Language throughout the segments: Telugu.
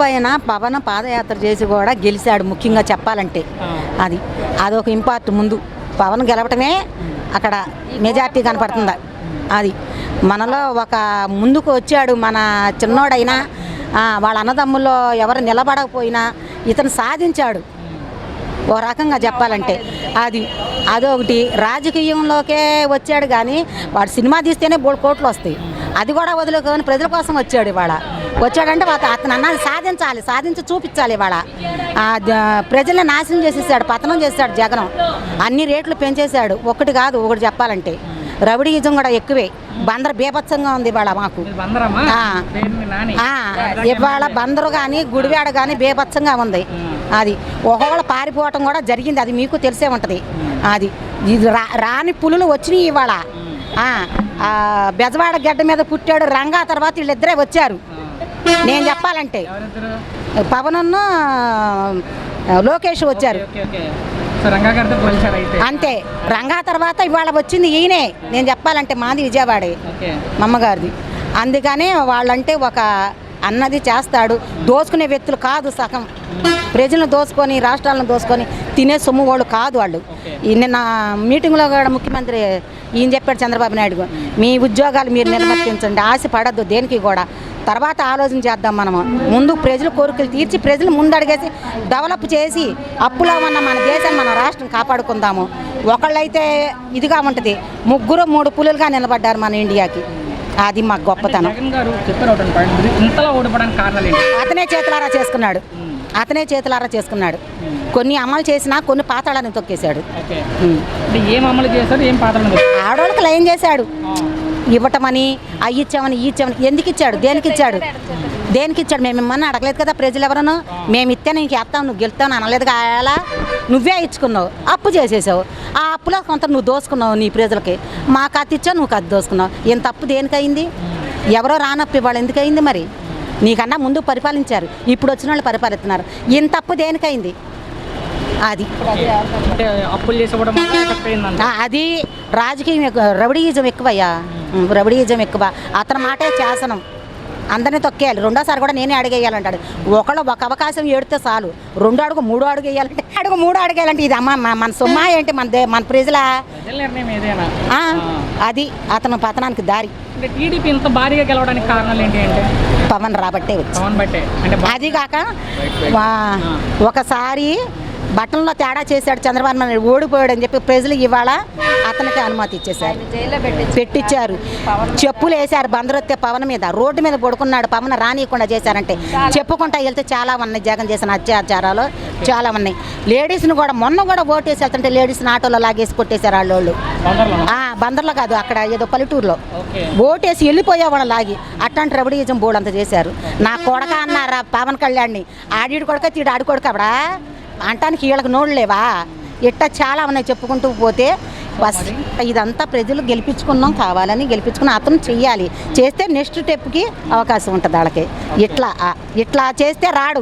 పైన పవన్ పాదయాత్ర చేసి కూడా గెలిచాడు. ముఖ్యంగా చెప్పాలంటే అదొక ఇంపార్ట్. ముందు పవన్ గెలవటమే అక్కడ మెజార్టీ కనపడుతుంది. అది మనలో ఒక ముందుకు వచ్చాడు. మన చిన్నోడైనా వాళ్ళ అన్నదమ్ముల్లో ఎవరు నిలబడకపోయినా ఇతను సాధించాడు ఓ రకంగా చెప్పాలంటే. అదొకటి. రాజకీయంలోకే వచ్చాడు కానీ వాడు సినిమా తీస్తేనే 3 కోట్లు వస్తాయి. అది కూడా వదులుకొని ప్రజల కోసం వచ్చాడు. ఇవాళ వచ్చాడంటే అతను అన్నది సాధించాలి, సాధించి చూపించాలి. ఇవాళ ప్రజల్ని నాశనం చేసేసాడు, పతనం చేశాడు జగనం. అన్ని రేట్లు పెంచేశాడు. ఒకటి కాదు, ఒకటి చెప్పాలంటే రౌడీయిజం కూడా ఎక్కువే. బందరు బీభత్సంగా ఉంది ఇవాళ మాకు. ఇవాళ బందరు కానీ గుడివాడ కానీ బీభత్సంగా ఉంది. అది ఒకవేళ పారిపోవటం కూడా జరిగింది. అది మీకు తెలిసే ఉంటుంది. ఇది రాని పులులు వచ్చినాయి ఇవాళ. బెజవాడ గడ్డ మీద పుట్టాడు రంగా, తర్వాత వీళ్ళిద్దరే వచ్చారు. నేను చెప్పాలంటే పవన్ లోకేష్ వచ్చారు అంతే. రంగా తర్వాత ఇవాళ వచ్చింది ఈయనే. నేను చెప్పాలంటే మాది విజయవాడే, మా అమ్మగారిది. అందుకనే వాళ్ళంటే ఒక అన్నది చేస్తాడు. దోచుకునే వ్యక్తులు కాదు. సగం ప్రజలను దోచుకొని రాష్ట్రాలను దోచుకొని తినే సొమ్ము వాళ్ళు కాదు వాళ్ళు. నిన్న మీటింగ్లో కూడా ముఖ్యమంత్రి ఈయన చెప్పాడు, చంద్రబాబు నాయుడు, మీ ఉద్యోగాలు మీరు నిర్వర్తించండి, ఆశ పడద్దు దేనికి కూడా, తర్వాత ఆలోచన చేద్దాం. మనము ముందు ప్రజల కోరికలు తీర్చి ప్రజలు ముందడిగేసి డెవలప్ చేసి అప్పులో ఉన్న మన దేశాన్ని మన రాష్ట్రం కాపాడుకుందాము. ఒకళ్ళైతే ఇదిగా ఉంటుంది, 3 పులులుగా నిలబడ్డారు మన ఇండియాకి. అది మాకు గొప్పతనం. అతనే చేతులారా చేసుకున్నాడు. కొన్ని అమలు చేసినా కొన్ని పాతాళాన్ని తొక్కేశాడు. ఆడవాళ్ళకి ఏం చేశాడు? ఇవ్వటమని, అవి ఇచ్చామని, ఎందుకు ఇచ్చాడు? దేనికి ఇచ్చాడు? మేము ఇమ్మని అడగలేదు కదా ప్రజలు ఎవరను. మేము ఇస్తే నీకు వేస్తాం, నువ్వు గెలుస్తావు అనలేదు కాయాలా? నువ్వే ఇచ్చుకున్నావు, అప్పు చేసేసావు. ఆ అప్పులో కొంత నువ్వు దోసుకున్నావు నీ ప్రజలకి. మాకు అది ఇచ్చావు, నువ్వు అది దోసుకున్నావు. ఇంత అప్పు దేనికయింది? ఎవరో రానప్పు ఇవాళ ఎందుకయింది? మరి నీకన్నా ముందు పరిపాలించారు, ఇప్పుడు వచ్చిన వాళ్ళు పరిపాలిస్తున్నారు. ఇంత అప్పు దేనికైంది? అది అది రాజకీయం, రౌడీయిజం ఎక్కువయ్యా. రౌడీయిజం ఎక్కువ. అతని మాటే శాసనం. అందరినీ తొక్కేయాలి. రెండోసారి కూడా నేనే అడిగేయాలంటాడు. ఒక అవకాశం ఏడితే చాలు. 2 అడుగు 3 అడుగు వేయాలంటే 3 అడుగు వేయాలంటే ఇది అమ్మ మన సొమ్మా ఏంటి? మన ప్రజల అది అతను పతనానికి దారి. టీడీపీ ఇంత భారీగా గెలవడానికి కారణాలు ఏంటి అంటే పవన్ రాబట్టే వచ్చి. అది కాక ఒకసారి బట్టంలో తేడా చేశాడు చంద్రబాబు నాయుడు, ఓడిపోయాడు అని చెప్పి ప్రజలు ఇవాళ అతనికి అనుమతి ఇచ్చేశారు, పెట్టించారు. చెప్పులు వేశారు బందరొత్తే పవన్ మీద. రోడ్డు మీద పడుకున్నాడు పవన్ రానియకుండా చేశారంటే. చెప్పుకుంటా వెళ్తే చాలా ఉన్నాయి జగన్ చేసిన అత్యాచారాలు, చాలా ఉన్నాయి. లేడీస్ని కూడా మొన్న కూడా ఓటేసి వెళ్తుంటే లేడీస్ని ఆటోలో లాగేసి కొట్టేశారు వాళ్ళు. బందర్లో కాదు, అక్కడ ఏదో పల్లెటూరులో ఓటేసి వెళ్ళిపోయేవాళ్ళు లాగి. అట్లాంటి రౌడీయిజం బోర్డు అంతా చేశారు. నా కొడక అన్నారా పవన్ కళ్యాణ్ని. ఆడి కొడక తీడు ఆడి కొడక అవడా అంటానికి వీళ్ళకి నోళ్ళు లేవా? ఇట్లా చాలా ఉన్నాయి చెప్పుకుంటూ పోతే. బస్ ఇదంతా ప్రజలు గెలిపించుకున్నాం, కావాలని గెలిపించుకున్నాం. అతను చెయ్యాలి. చేస్తే నెక్స్ట్ స్టెప్కి అవకాశం ఉంటుంది వాళ్ళకి. ఇట్లా చేస్తే రాడు,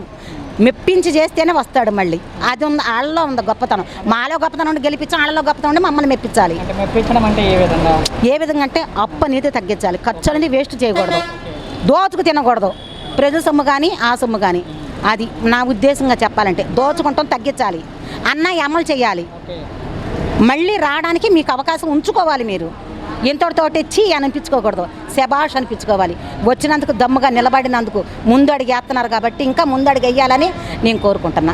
మెప్పించి చేస్తేనే వస్తాడు మళ్ళీ. అది ఉంది, వాళ్ళలో ఉంది గొప్పతనం. మాలో గొప్పతనం ఉండి గెలిపించాం, వాళ్ళలో గొప్పతనం ఉండి మమ్మల్ని మెప్పించాలి. ఏ విధంగా అంటే అప్పు అనేది తగ్గించాలి, ఖర్చు అనేది వేస్ట్ చేయకూడదు, దోచుకు తినకూడదు. ప్రజల సొమ్ము కానీ ఆ సొమ్ము కానీ. అది నా ఉద్దేశంగా చెప్పాలంటే దోచుకుంటాం తగ్గించాలి. అన్నయ్య అమలు చేయాలి. మళ్ళీ రావడానికి మీకు అవకాశం ఉంచుకోవాలి. మీరు ఇంతటితోటి అనిపించుకోకూడదు, శబాష్ అనిపించుకోవాలి. వచ్చినందుకు దమ్ముగా నిలబడినందుకు ముందు అడిగి వేస్తున్నారు కాబట్టి ఇంకా ముందు అడిగి వేయాలని నేను కోరుకుంటున్నా.